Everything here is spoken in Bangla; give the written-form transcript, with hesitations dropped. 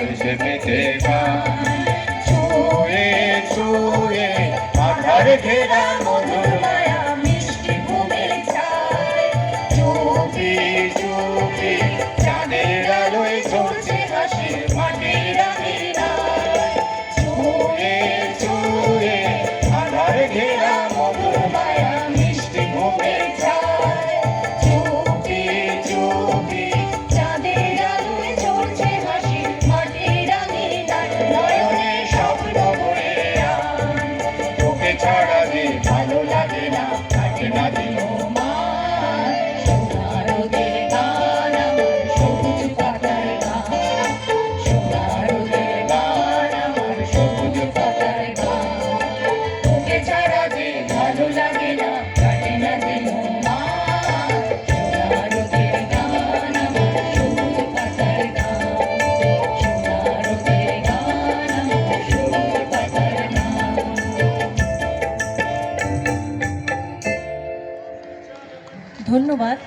এসে পেতে ছুঁয়ে ছুঁয়ে আধার ঘেরা মধুর মায়া মিষ্টি ঘুমের ছায় চুপি চুপি চাঁদের আলোয় ঝরছে হাসি মাটির আঙিনায় ছুঁয়ে ছুঁয়ে আধার ঘেরা মধুর মায়া মিষ্টি ঘুমের ছায় চুপি চুপি চাঁদের আলোয় ঝরছে হাসি মাটির আঙিনায় নয়নে স্বপ্ন বয়ে আয় তোকে ছাড়া যে ভালো লাগে না থাকে না দিন ধন্যবাদ।